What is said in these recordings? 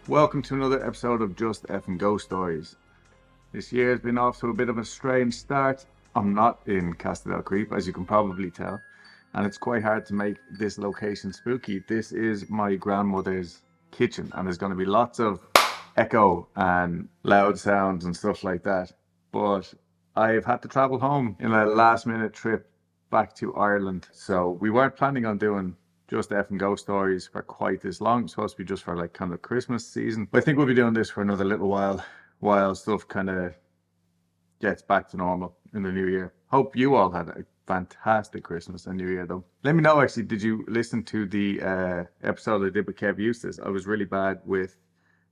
Welcome to another episode of Just Effing Ghost Stories. This year has been off to a bit of a strange start. I'm not in Castellel Creep, as you can probably tell, and it's quite hard to make this location spooky. This is my grandmother's kitchen, and there's going to be lots of echo and loud sounds and stuff like that. But I've had to travel home in a last minute trip back to Ireland, so we weren't planning on doing just effing ghost stories for quite this long. It's supposed to be just for like kind of Christmas season. But I think we'll be doing this for another little while stuff kind of gets back to normal in the new year. Hope you all had a fantastic Christmas and New Year though. Let me know actually, did you listen to the episode I did with Kev Eustace? I was really bad with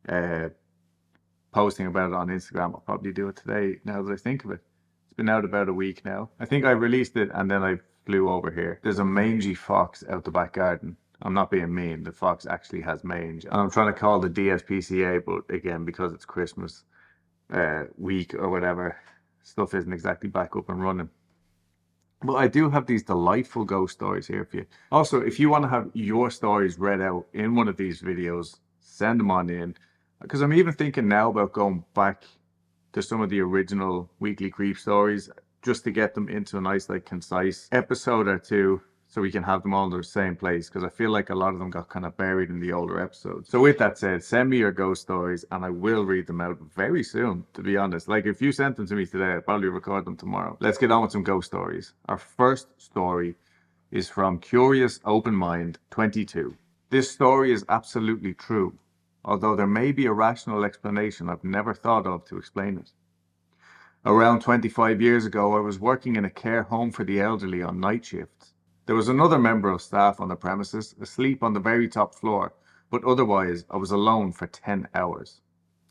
uh, posting about it on Instagram. I'll probably do it today now that I think of it. It's been out about a week now. I think I released it and then I flew over here. There's a mangy fox out the back garden. I'm not being mean. The fox actually has mange. And I'm trying to call the DSPCA, but again, because it's Christmas week or whatever, stuff isn't exactly back up and running. But I do have these delightful ghost stories here for you. Also, if you want to have your stories read out in one of these videos, send them on in. Because I'm even thinking now about going back to some of the original Weekly Creep stories just to get them into a nice, like, concise episode or two so we can have them all in the same place, because I feel like a lot of them got kind of buried in the older episodes. So with that said, send me your ghost stories and I will read them out very soon, to be honest. Like, if you sent them to me today, I'll probably record them tomorrow. Let's get on with some ghost stories. Our first story is from Curious Open Mind 22. This story is absolutely true, although there may be a rational explanation I've never thought of to explain it. Around 25 years ago, I was working in a care home for the elderly on night shifts. There was another member of staff on the premises, asleep on the very top floor, but otherwise I was alone for 10 hours.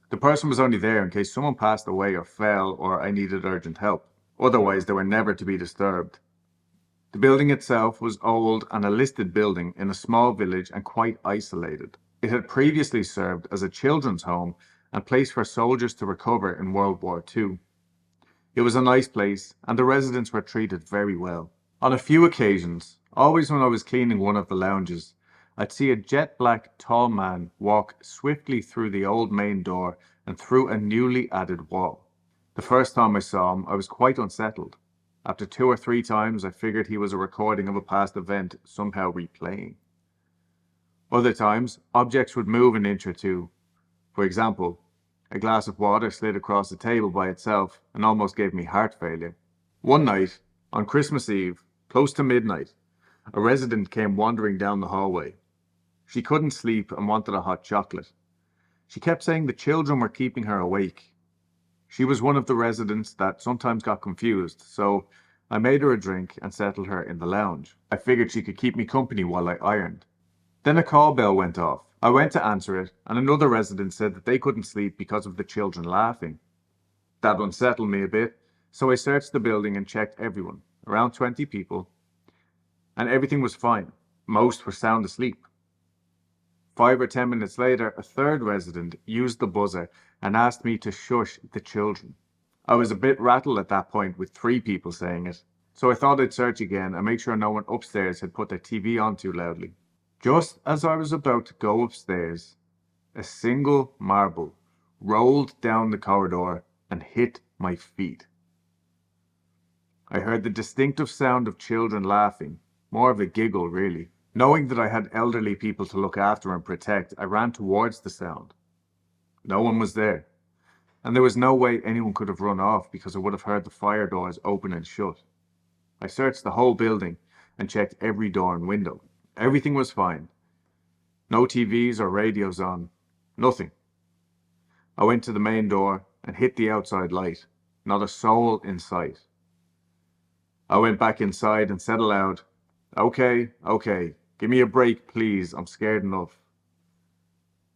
The person was only there in case someone passed away or fell or I needed urgent help. Otherwise, they were never to be disturbed. The building itself was old and a listed building in a small village and quite isolated. It had previously served as a children's home and place for soldiers to recover in World War II. It was a nice place, and the residents were treated very well. On a few occasions, always when I was cleaning one of the lounges, I'd see a jet-black tall man walk swiftly through the old main door and through a newly added wall. The first time I saw him, I was quite unsettled. After 2 or 3 times, I figured he was a recording of a past event somehow replaying. Other times, objects would move an inch or two. For example, a glass of water slid across the table by itself and almost gave me heart failure. One night, on Christmas Eve, close to midnight, a resident came wandering down the hallway. She couldn't sleep and wanted a hot chocolate. She kept saying the children were keeping her awake. She was one of the residents that sometimes got confused, so I made her a drink and settled her in the lounge. I figured she could keep me company while I ironed. Then a call bell went off. I went to answer it, and another resident said that they couldn't sleep because of the children laughing. That unsettled me a bit, so I searched the building and checked everyone, around 20 people, and everything was fine. Most were sound asleep. 5 or 10 minutes later, a third resident used the buzzer and asked me to shush the children. I was a bit rattled at that point with 3 people saying it, so I thought I'd search again and make sure no one upstairs had put their TV on too loudly. Just as I was about to go upstairs, a single marble rolled down the corridor and hit my feet. I heard the distinctive sound of children laughing, more of a giggle really. Knowing that I had elderly people to look after and protect, I ran towards the sound. No one was there, and there was no way anyone could have run off because I would have heard the fire doors open and shut. I searched the whole building and checked every door and window. Everything was fine. No TVs or radios on. Nothing. I went to the main door and hit the outside light. Not a soul in sight. I went back inside and said aloud, okay, give me a break please, I'm scared enough.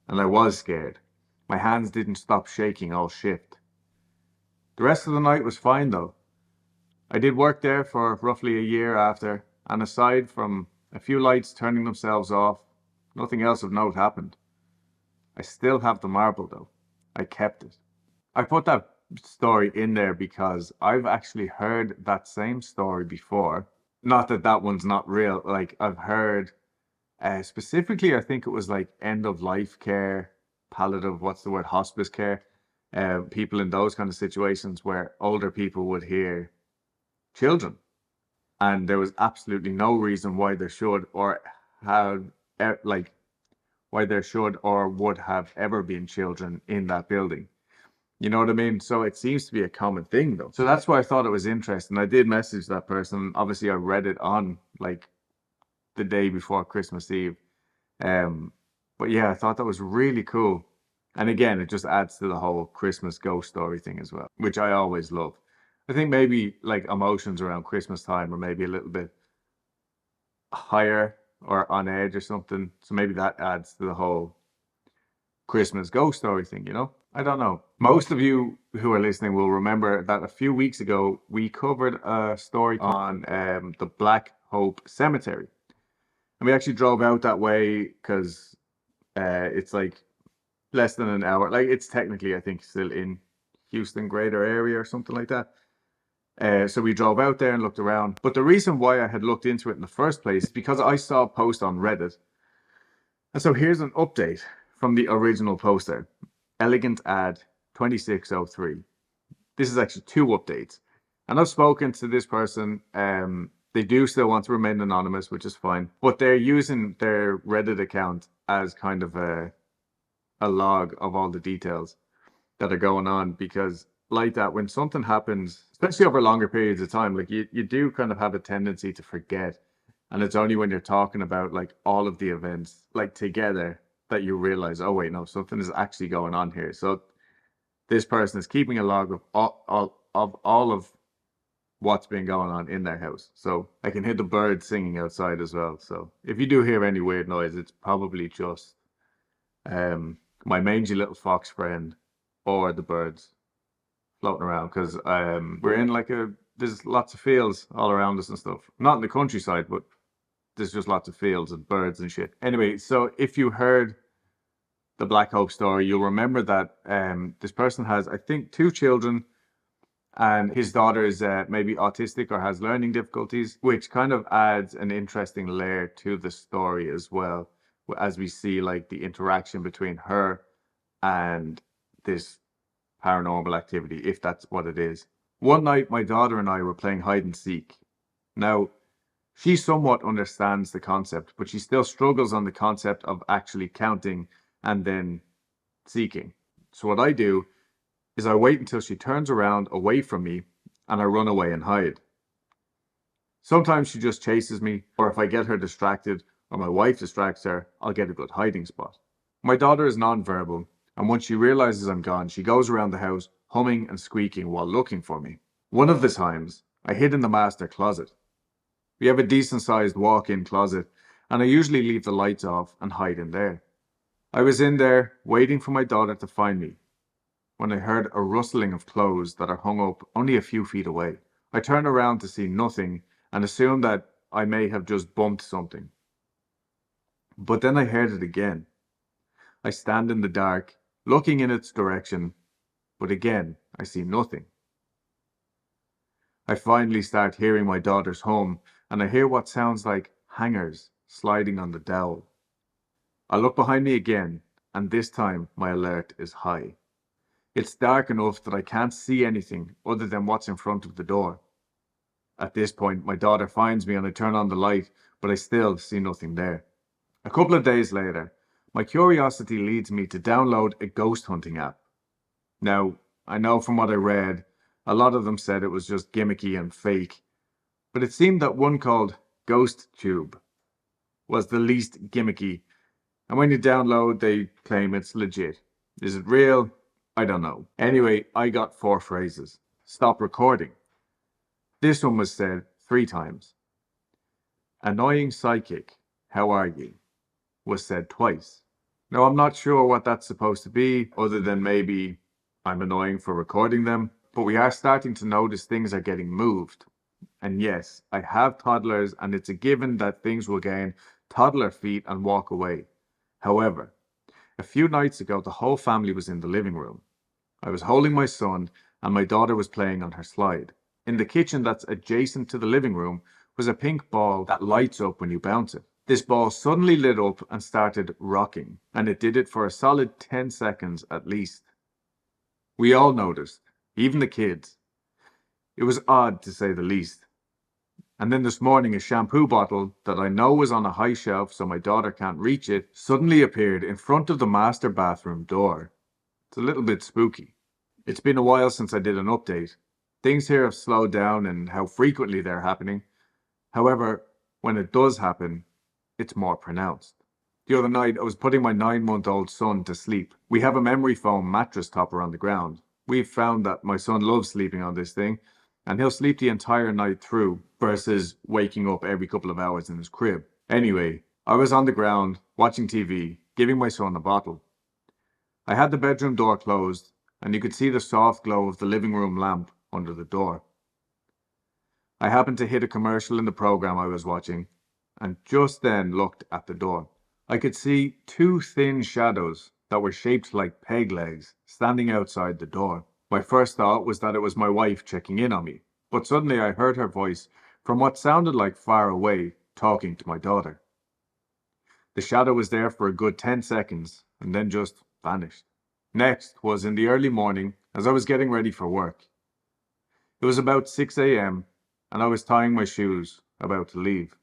And I was scared. My hands didn't stop shaking all shift. The rest of the night was fine though. I did work there for roughly a year after, and aside from a few lights turning themselves off, nothing else of note happened. I still have the marble though. I kept it. I put that story in there because I've actually heard that same story before. Not that that one's not real. Like, I've heard specifically, I think it was like end of life care palliative, what's the word, hospice care, people in those kind of situations where older people would hear children, and there was absolutely no reason why there should or have like why there should or would have ever been children in that building. You know what I mean? So it seems to be a common thing though. So that's why I thought it was interesting. I did message that person. Obviously, I read it on like the day before Christmas Eve. But yeah, I thought that was really cool. And again, it just adds to the whole Christmas ghost story thing as well, which I always love. I think maybe like emotions around Christmas time are maybe a little bit higher or on edge or something. So maybe that adds to the whole Christmas ghost story thing, you know? I don't know. Most of you who are listening will remember that a few weeks ago, we covered a story on the Black Hope Cemetery. And we actually drove out that way because it's like less than an hour. Like it's technically, I think, still in Houston greater area or something like that. So we drove out there and looked around. But the reason why I had looked into it in the first place is because I saw a post on Reddit. And so here's an update from the original poster. Elegant ad 2603. This is actually 2 updates. And I've spoken to this person. They do still want to remain anonymous, which is fine. But they're using their Reddit account as kind of a log of all the details that are going on, because like that, when something happens, especially over longer periods of time, like you do kind of have a tendency to forget. And it's only when you're talking about like all of the events like together that you realize, oh wait, no, something is actually going on here. So this person is keeping a log of all of what's been going on in their house. So I can hear the birds singing outside as well. So if you do hear any weird noise, it's probably just my mangy little fox friend or the birds floating around, because we're in like there's lots of fields all around us and stuff. Not in the countryside, but there's just lots of fields and birds and shit. Anyway, so if you heard the Black Hope story, you'll remember that this person has, I think, 2 children, and his daughter is maybe autistic or has learning difficulties, which kind of adds an interesting layer to the story as well, as we see like the interaction between her and this paranormal activity, if that's what it is. One night, my daughter and I were playing hide and seek. Now, she somewhat understands the concept, but she still struggles on the concept of actually counting and then seeking. So what I do is I wait until she turns around away from me and I run away and hide. Sometimes she just chases me, or if I get her distracted or my wife distracts her, I'll get a good hiding spot. My daughter is non-verbal, and once she realizes I'm gone, she goes around the house humming and squeaking while looking for me. One of the times, I hid in the master closet. We have a decent-sized walk-in closet, and I usually leave the lights off and hide in there. I was in there, waiting for my daughter to find me, when I heard a rustling of clothes that are hung up only a few feet away. I turned around to see nothing and assumed that I may have just bumped something. But then I heard it again. I stand in the dark, looking in its direction, but again I see nothing. I finally start hearing my daughter's hum, and I hear what sounds like hangers sliding on the dowel. I look behind me again, and this time my alert is high. It's dark enough that I can't see anything other than what's in front of the door. At this point, my daughter finds me and I turn on the light, but I still see nothing there. A couple of days later, my curiosity leads me to download a ghost hunting app. Now, I know from what I read, a lot of them said it was just gimmicky and fake, but it seemed that one called Ghost Tube was the least gimmicky, and when you download, they claim it's legit. Is it real? I don't know. Anyway, I got 4 phrases. Stop recording. This one was said 3 times. Annoying psychic, how are you? Was said twice. Now, I'm not sure what that's supposed to be, other than maybe I'm annoying for recording them, but we are starting to notice things are getting moved. And yes, I have toddlers, and it's a given that things will gain toddler feet and walk away. However, a few nights ago, the whole family was in the living room. I was holding my son, and my daughter was playing on her slide. In the kitchen that's adjacent to the living room was a pink ball that lights up when you bounce it. This ball suddenly lit up and started rocking, and it did it for a solid 10 seconds at least. We all noticed, even the kids. It was odd to say the least. And then this morning, a shampoo bottle that I know was on a high shelf so my daughter can't reach it suddenly appeared in front of the master bathroom door. It's a little bit spooky. It's been a while since I did an update. Things here have slowed down in how frequently they're happening. However, when it does happen, it's more pronounced. The other night, I was putting my 9-month-old son to sleep. We have a memory foam mattress topper on the ground. We've found that my son loves sleeping on this thing, and he'll sleep the entire night through versus waking up every couple of hours in his crib. Anyway, I was on the ground, watching TV, giving my son a bottle. I had the bedroom door closed, and you could see the soft glow of the living room lamp under the door. I happened to hit a commercial in the program I was watching, and just then looked at the door. I could see 2 thin shadows that were shaped like peg legs standing outside the door. My first thought was that it was my wife checking in on me, but suddenly I heard her voice from what sounded like far away, talking to my daughter. The shadow was there for a good 10 seconds and then just vanished. Next was in the early morning as I was getting ready for work. It was about 6 a.m. and I was tying my shoes, about to leave.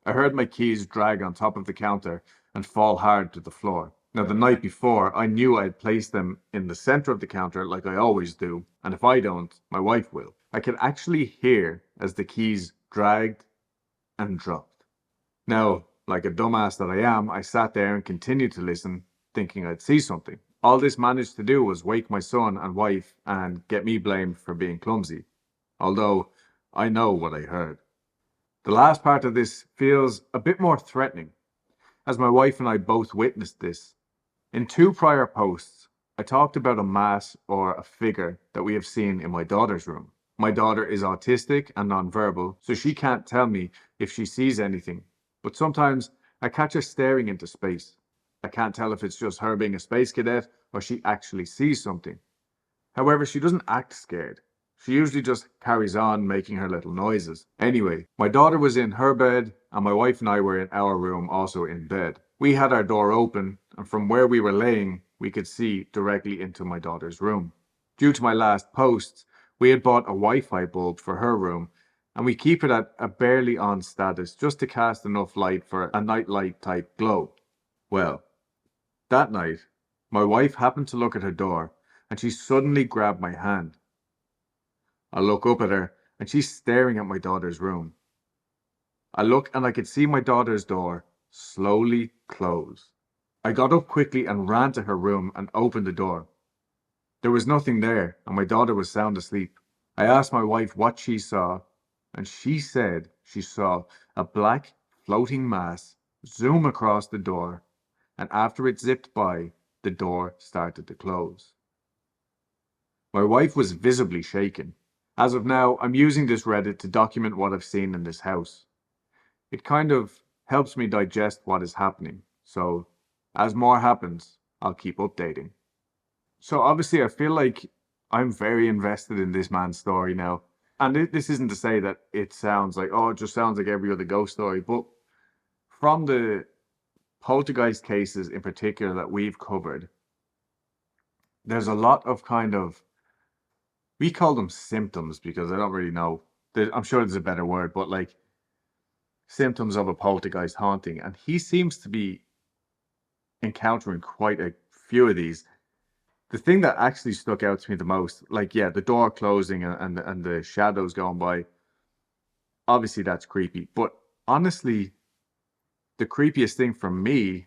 I heard my keys drag on top of the counter and fall hard to the floor. Now, the night before, I knew I had placed them in the center of the counter like I always do, and if I don't, my wife will. I could actually hear as the keys dragged and dropped. Now, like a dumbass that I am, I sat there and continued to listen, thinking I'd see something. All this managed to do was wake my son and wife and get me blamed for being clumsy, although I know what I heard. The last part of this feels a bit more threatening, as my wife and I both witnessed this. In 2 prior posts, I talked about a mass or a figure that we have seen in my daughter's room. My daughter is autistic and nonverbal, so she can't tell me if she sees anything, but sometimes I catch her staring into space. I can't tell if it's just her being a space cadet or she actually sees something. However, she doesn't act scared. She usually just carries on making her little noises. Anyway, my daughter was in her bed and my wife and I were in our room, also in bed. We had our door open, and from where we were laying, we could see directly into my daughter's room. Due to my last posts, we had bought a Wi-Fi bulb for her room, and we keep it at a barely on status just to cast enough light for a nightlight type glow. Well, that night, my wife happened to look at her door, and she suddenly grabbed my hand. I look up at her, and she's staring at my daughter's room. I look and I could see my daughter's door slowly close. I got up quickly and ran to her room and opened the door. There was nothing there, and my daughter was sound asleep. I asked my wife what she saw, and she said she saw a black floating mass zoom across the door, and after it zipped by, the door started to close. My wife was visibly shaken. As of now, I'm using this Reddit to document what I've seen in this house. It kind of helps me digest what is happening, so as more happens, I'll keep updating. So obviously I feel like I'm very invested in this man's story now. And this isn't to say that it sounds like, oh, it just sounds like every other ghost story, but from the poltergeist cases in particular that we've covered, there's a lot of kind of, we call them symptoms because I don't really know. I'm sure there's a better word, but like symptoms of a poltergeist haunting. And he seems to be encountering quite a few of these. The thing that actually stuck out to me the most, like, yeah, the door closing and the shadows going by, obviously that's creepy. But honestly, the creepiest thing for me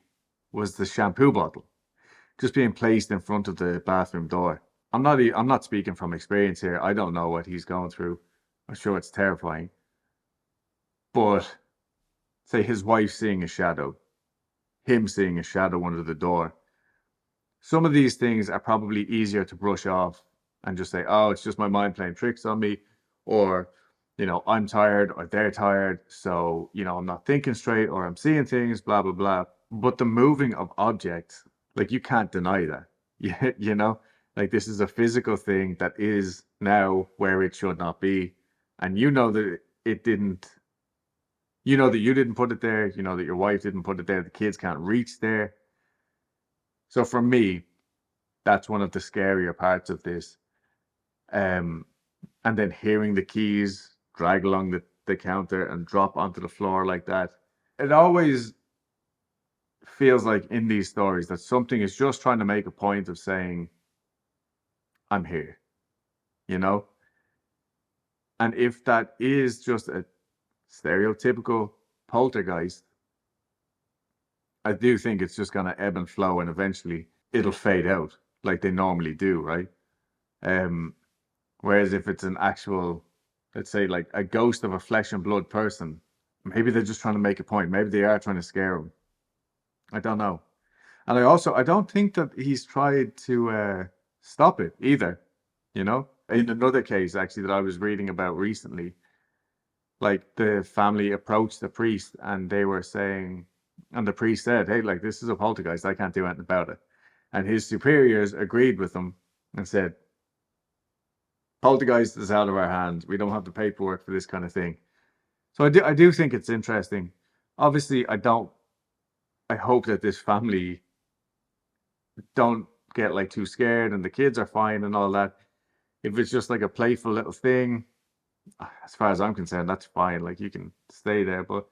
was the shampoo bottle just being placed in front of the bathroom door. I'm not speaking from experience here. I don't know what he's going through. I'm sure it's terrifying. But say his wife seeing a shadow, him seeing a shadow under the door. Some of these things are probably easier to brush off and just say, oh, it's just my mind playing tricks on me, or, I'm tired or they're tired, so, I'm not thinking straight or I'm seeing things, blah, blah, blah. But the moving of objects, like, you can't deny that. Like, this is a physical thing that is now where it should not be. And that it didn't, You know that you didn't put it there. You know that your wife didn't put it there. The kids can't reach there. So for me, that's one of the scarier parts of this. Um, and then hearing the keys drag along the counter and drop onto the floor like that. It always feels like in these stories that something is just trying to make a point of saying, I'm here, you know? And if that is just a stereotypical poltergeist, I do think it's just going to ebb and flow and eventually it'll fade out like they normally do, right? Um, Whereas if it's an actual, let's say, like a ghost of a flesh and blood person, maybe they're just trying to make a point. Maybe they are trying to scare him. I don't know. And I don't think that he's tried to stop it either. You know, in another case actually that I was reading about recently, like the family approached the priest and they were saying, and the priest said, "Hey, like this is a poltergeist. I can't do anything about it." And his superiors agreed with him and said, "Poltergeist is out of our hands. We don't have the paperwork for this kind of thing." So I do think it's interesting. Obviously, I hope that this family don't get like too scared and the kids are fine and all that. If it's just like a playful little thing, as far as I'm concerned, that's fine. Like you can stay there, but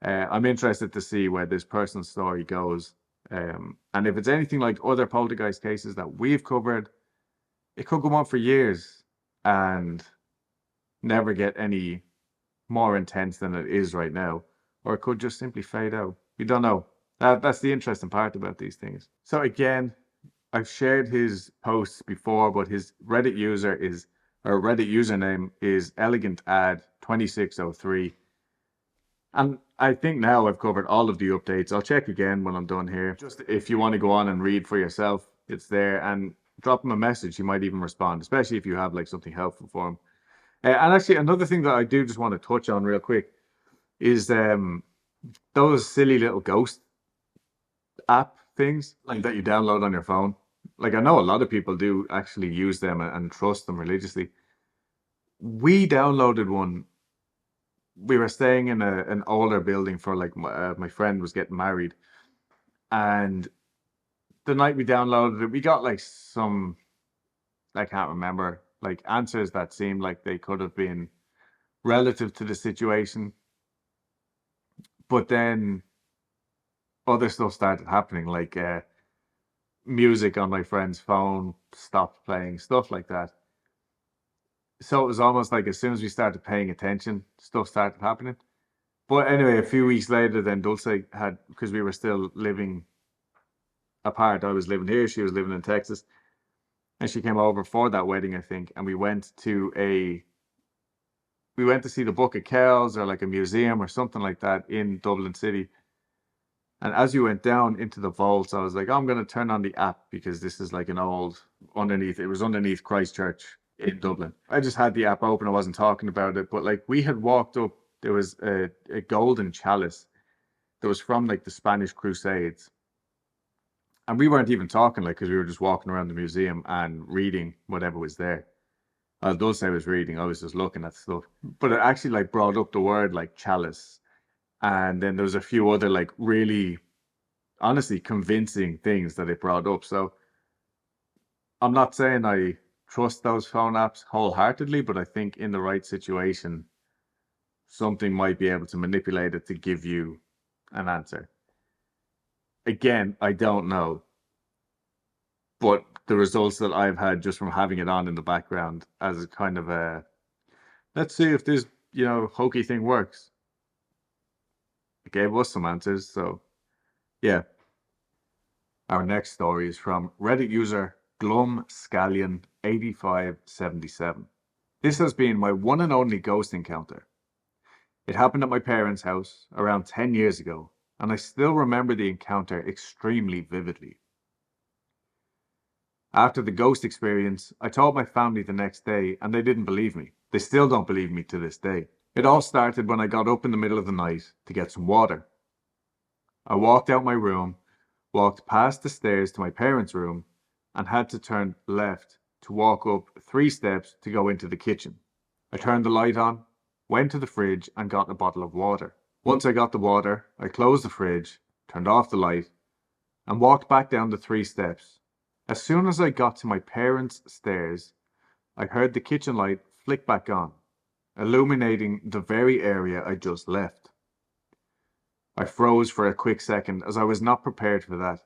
I'm interested to see where this person's story goes. And if it's anything like other poltergeist cases that we've covered, it could go on for years and never get any more intense than it is right now, or it could just simply fade out. We don't know. That's the interesting part about these things. So again, I've shared his posts before, but his Reddit username is elegantad2603. And I think now I've covered all of the updates. I'll check again when I'm done here. Just if you want to go on and read for yourself, it's there. And drop him a message. He might even respond, especially if you have like something helpful for him. And actually, another thing that I do just want to touch on real quick is those silly little ghost app things like that you download on your phone. Like I know a lot of people do actually use them and trust them religiously. We downloaded one. We were staying in an older building for like my friend was getting married, and the night we downloaded it, we got like some, I can't remember, like answers that seemed like they could have been relative to the situation. But then other stuff started happening, like music on my friend's phone stopped playing, stuff like that. So it was almost like as soon as we started paying attention, stuff started happening. But anyway, a few weeks later, then Dulce had, because we were still living apart. I was living here, she was living in Texas. And she came over for that wedding, I think, and we went to see the Book of Kells or like a museum or something like that in Dublin City. And as you went down into the vaults, I was like, I'm going to turn on the app because this is like an old it was underneath Christchurch in Dublin. I just had the app open. I wasn't talking about it, but like we had walked up, there was a golden chalice that was from like the Spanish Crusades. And we weren't even talking, like, because we were just walking around the museum and reading whatever was there. Dulce was reading, I was just looking at stuff. But it actually like brought up the word like chalice. And then there was a few other like really, honestly, convincing things that it brought up. So I'm not saying I trust those phone apps wholeheartedly, but I think in the right situation, something might be able to manipulate it to give you an answer. Again, I don't know. But the results that I've had just from having it on in the background as a kind of a, let's see if this, hokey thing works. It gave us some answers. So yeah. Our next story is from Reddit user glumscallion8577. This has been my one and only ghost encounter. It happened at my parents' house around 10 years ago, and I still remember the encounter extremely vividly. After the ghost experience, I told my family the next day, and they didn't believe me. They still don't believe me to this day. It all started when I got up in the middle of the night to get some water. I walked out my room, walked past the stairs to my parents' room, and had to turn left to walk up 3 steps to go into the kitchen. I turned the light on, went to the fridge, and got a bottle of water. Once I got the water, I closed the fridge, turned off the light, and walked back down the 3 steps. As soon as I got to my parents' stairs, I heard the kitchen light flick back on, illuminating the very area I just left. I froze for a quick second as I was not prepared for that,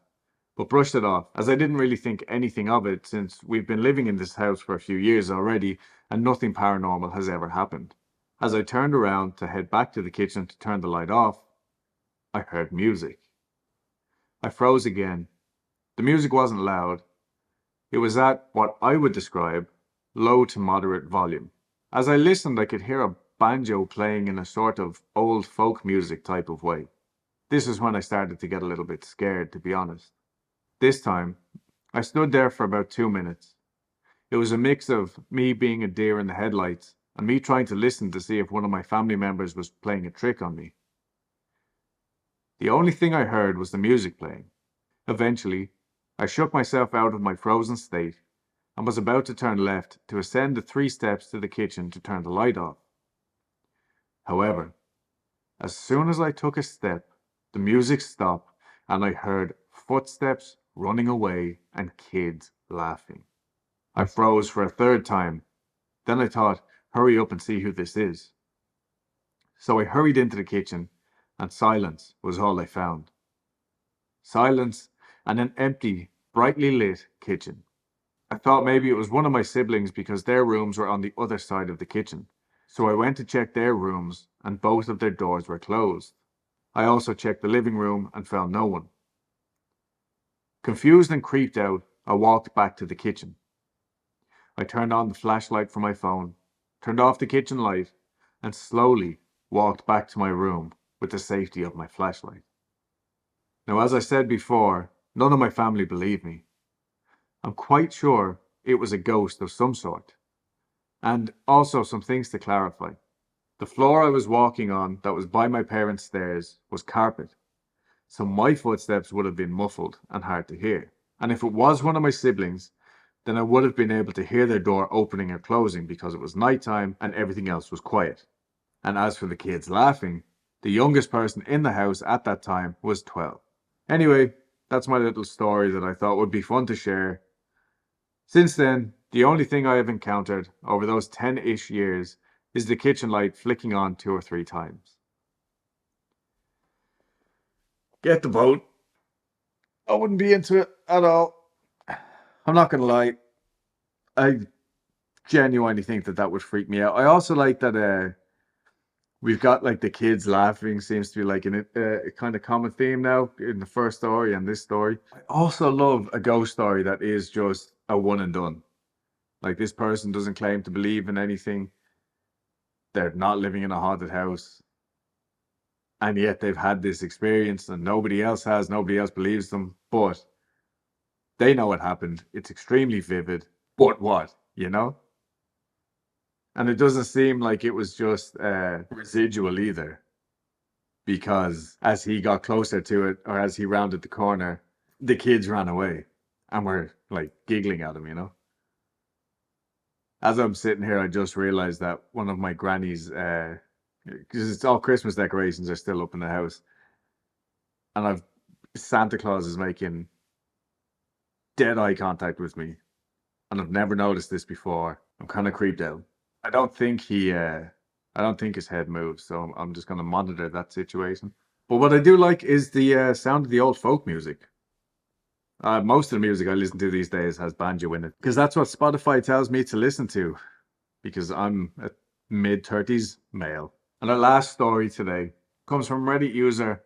but brushed it off as I didn't really think anything of it since we've been living in this house for a few years already and nothing paranormal has ever happened. As I turned around to head back to the kitchen to turn the light off, I heard music. I froze again. The music wasn't loud. It was at what I would describe low to moderate volume. As I listened, I could hear a banjo playing in a sort of old folk music type of way. This is when I started to get a little bit scared, to be honest. This time, I stood there for about 2 minutes. It was a mix of me being a deer in the headlights and me trying to listen to see if one of my family members was playing a trick on me. The only thing I heard was the music playing. Eventually, I shook myself out of my frozen state and was about to turn left to ascend the 3 steps to the kitchen to turn the light off. However, as soon as I took a step, the music stopped and I heard footsteps running away and kids laughing. I froze for a third time. Then I thought, hurry up and see who this is. So I hurried into the kitchen and silence was all I found. Silence and an empty, brightly lit kitchen. I thought maybe it was one of my siblings because their rooms were on the other side of the kitchen. So I went to check their rooms and both of their doors were closed. I also checked the living room and found no one. Confused and creeped out, I walked back to the kitchen. I turned on the flashlight for my phone, turned off the kitchen light, and slowly walked back to my room with the safety of my flashlight. Now, as I said before, none of my family believed me. I'm quite sure it was a ghost of some sort. And also some things to clarify. The floor I was walking on that was by my parents' stairs was carpet, so my footsteps would have been muffled and hard to hear. And if it was one of my siblings, then I would have been able to hear their door opening or closing because it was nighttime and everything else was quiet. And as for the kids laughing, the youngest person in the house at that time was 12. Anyway, that's my little story that I thought would be fun to share. Since then, the only thing I have encountered over those 10-ish years is the kitchen light flicking on 2 or 3 times. Get the boat. I wouldn't be into it at all. I'm not going to lie. I genuinely think that would freak me out. I also like that we've got like the kids laughing seems to be like a kind of common theme now in the first story and this story. I also love a ghost story that is just a one and done. Like this person doesn't claim to believe in anything. They're not living in a haunted house. And yet they've had this experience and nobody else has, nobody else believes them. But they know it happened. It's extremely vivid. But what, you know? And it doesn't seem like it was just residual either. Because as he got closer to it, or as he rounded the corner, the kids ran away. And were like giggling at him, you know? As I'm sitting here, I just realized that one of my granny's, because it's all Christmas decorations are still up in the house. And Santa Claus is making dead eye contact with me. And I've never noticed this before. I'm kind of creeped out. I don't think his head moves, so I'm just going to monitor that situation. But what I do like is the sound of the old folk music. Most of the music I listen to these days has banjo in it, because that's what Spotify tells me to listen to, because I'm a mid-30s male. And our last story today comes from Reddit user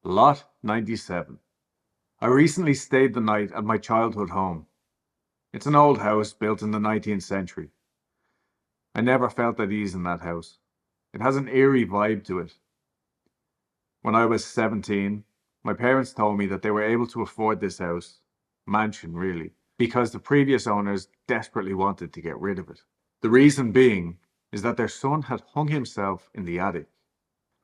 Lot97. I recently stayed the night at my childhood home. It's an old house built in the 19th century. I never felt at ease in that house. It has an eerie vibe to it. When I was 17, my parents told me that they were able to afford this house, mansion really, because the previous owners desperately wanted to get rid of it. The reason being is that their son had hung himself in the attic.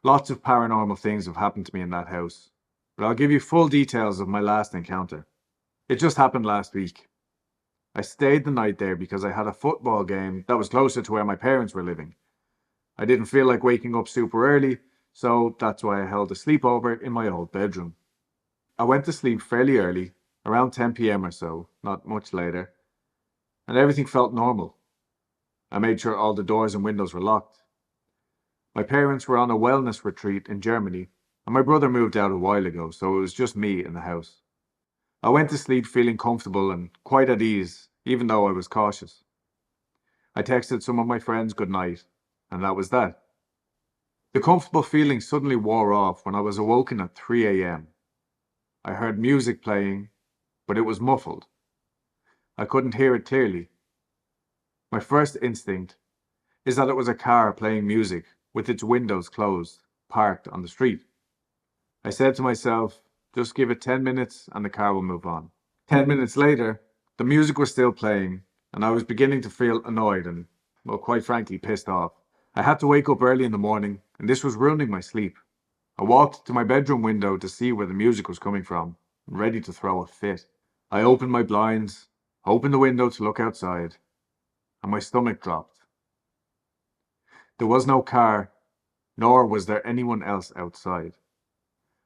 Lots of paranormal things have happened to me in that house, but I'll give you full details of my last encounter. It just happened last week. I stayed the night there because I had a football game that was closer to where my parents were living. I didn't feel like waking up super early, So that's why I held a sleepover in my old bedroom. I went to sleep fairly early, around 10 p.m. or so, not much later, and everything felt normal. I made sure all the doors and windows were locked. My parents were on a wellness retreat in Germany, and my brother moved out a while ago, so it was just me in the house. I went to sleep feeling comfortable and quite at ease, even though I was cautious. I texted some of my friends good night, and that was that. The comfortable feeling suddenly wore off when I was awoken at 3 a.m. I heard music playing, but it was muffled. I couldn't hear it clearly. My first instinct is that it was a car playing music with its windows closed, parked on the street. I said to myself, just give it 10 minutes and the car will move on. 10 minutes later, the music was still playing, and I was beginning to feel annoyed and, well, quite frankly, pissed off. I had to wake up early in the morning, and this was ruining my sleep. I walked to my bedroom window to see where the music was coming from, ready to throw a fit. I opened my blinds, opened the window to look outside, and my stomach dropped. There was no car, nor was there anyone else outside.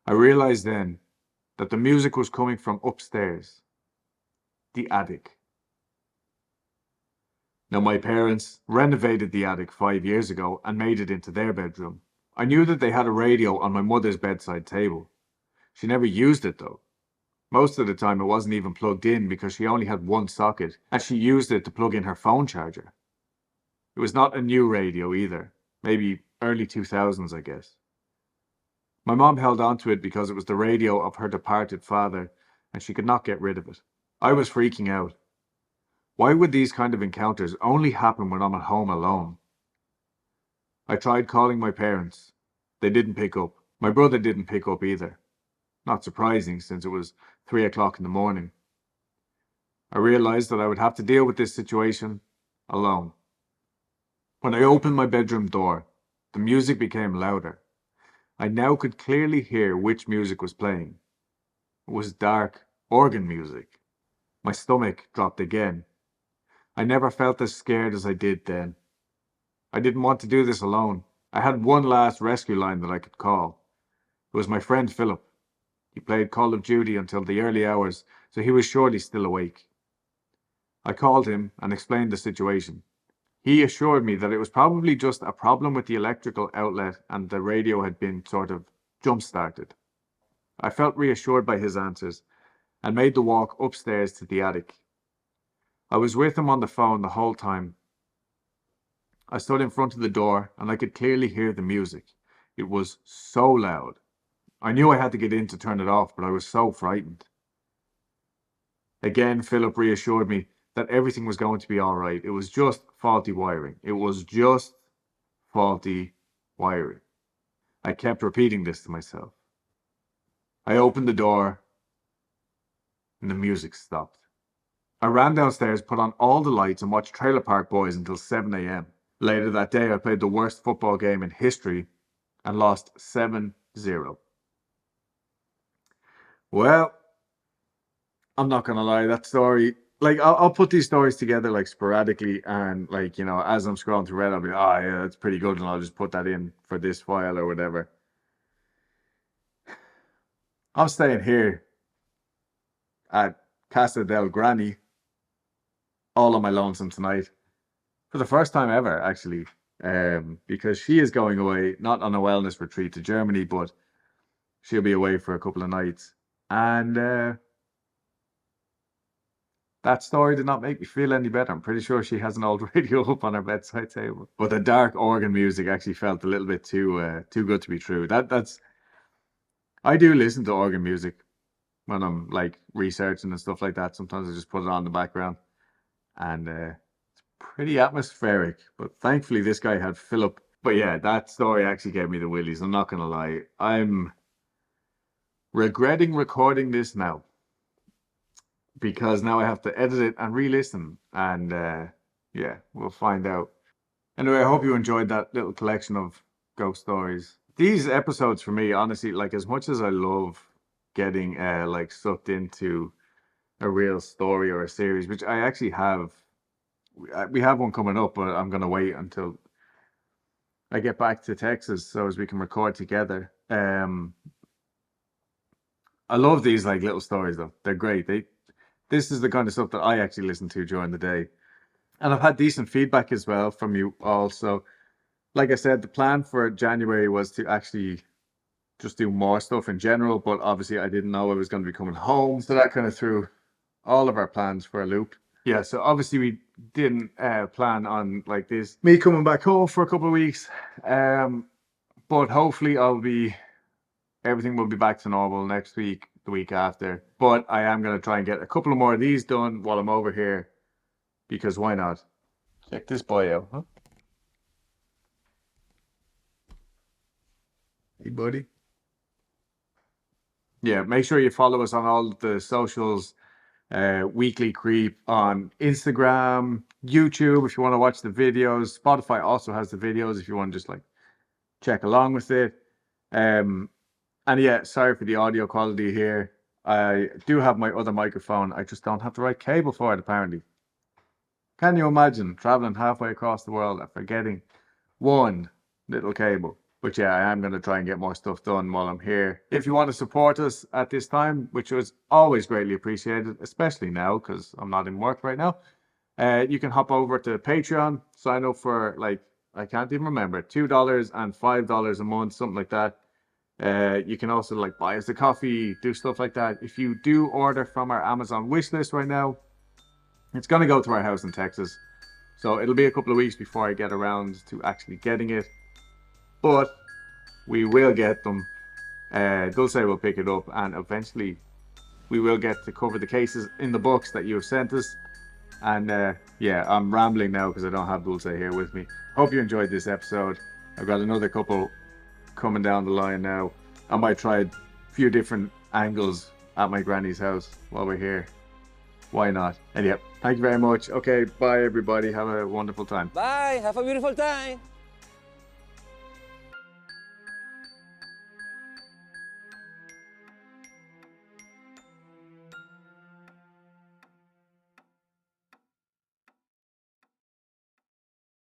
I realized then that the music was coming from upstairs, the attic. Now, my parents renovated the attic 5 years ago and made it into their bedroom. I knew that they had a radio on my mother's bedside table. She never used it though. Most of the time it wasn't even plugged in because she only had one socket and she used it to plug in her phone charger. It was not a new radio either, maybe early 2000s, I guess. My mom held on to it because it was the radio of her departed father and she could not get rid of it. I was freaking out. Why would these kind of encounters only happen when I'm at home alone? I tried calling my parents. They didn't pick up. My brother didn't pick up either. Not surprising since it was 3 o'clock in the morning. I realized that I would have to deal with this situation alone. When I opened my bedroom door, the music became louder. I now could clearly hear which music was playing. It was dark organ music. My stomach dropped again. I never felt as scared as I did then. I didn't want to do this alone. I had one last rescue line that I could call. It was my friend Philip. He played Call of Duty until the early hours, so he was surely still awake. I called him and explained the situation. He assured me that it was probably just a problem with the electrical outlet and the radio had been sort of jump-started. I felt reassured by his answers and made the walk upstairs to the attic. I was with him on the phone the whole time. I stood in front of the door and I could clearly hear the music. It was so loud. I knew I had to get in to turn it off, but I was so frightened. Again, Philip reassured me that everything was going to be all right. It was just faulty wiring. It was just faulty wiring. I kept repeating this to myself. I opened the door and the music stopped. I ran downstairs, put on all the lights and watched Trailer Park Boys until 7 a.m. Later that day, I played the worst football game in history and lost 7-0. Well, I'm not gonna lie, that story, like, I'll put these stories together, like, sporadically, and, like, as I'm scrolling through Reddit, I'll be, oh, yeah, that's pretty good, and I'll just put that in for this file or whatever. I'm staying here at Casa del Granny, all on my lonesome tonight, for the first time ever, actually, because she is going away, not on a wellness retreat to Germany, but she'll be away for a couple of nights, and that story did not make me feel any better. I'm pretty sure she has an old radio up on her bedside table. But the dark organ music actually felt a little bit too good to be true. I do listen to organ music when I'm like researching and stuff like that. Sometimes I just put it on in the background, and it's pretty atmospheric. But thankfully, this guy had Philip. But yeah, that story actually gave me the willies. I'm not gonna lie. I'm regretting recording this now, because now I have to edit it and re-listen, and yeah, we'll find out. Anyway, I hope you enjoyed that little collection of ghost stories. These episodes for me, honestly, like, as much as I love getting like sucked into a real story or a series, which I actually have, we have one coming up, but I'm gonna wait until I get back to Texas so as we can record together. I love these like little stories though. They're great. This is the kind of stuff that I actually listen to during the day. And I've had decent feedback as well from you all. So like I said, the plan for January was to actually just do more stuff in general, but obviously I didn't know I was going to be coming home. So that kind of threw all of our plans for a loop. Yeah, so obviously we didn't plan on like this, me coming back home for a couple of weeks. But hopefully everything will be back to normal next week, the week after. But I am going to try and get a couple of more of these done while I'm over here, because why not? Check this boy out, huh? Hey, buddy. Yeah, make sure you follow us on all the socials. Weekly Creep on Instagram, YouTube if you want to watch the videos. Spotify also has the videos if you want to just like check along with it. And yeah, sorry for the audio quality here. I do have my other microphone. I just don't have the right cable for it, apparently. Can you imagine traveling halfway across the world and forgetting one little cable? But yeah, I am going to try and get more stuff done while I'm here. If you want to support us at this time, which was always greatly appreciated, especially now because I'm not in work right now, you can hop over to Patreon, sign up for like, I can't even remember, $2 and $5 a month, something like that. You can also like buy us a coffee, do stuff like that. If you do order from our Amazon wish list right now, it's going to go to our house in Texas. So it'll be a couple of weeks before I get around to actually getting it. But we will get them. Dulce will pick it up, and eventually we will get to cover the cases in the books that you have sent us. And yeah, I'm rambling now because I don't have Dulce here with me. Hope you enjoyed this episode. I've got another couple coming down the line now. I might try a few different angles at my granny's house while we're here. Why not? And yeah, thank you very much. Okay, bye everybody. Have a wonderful time. Bye. Have a beautiful time.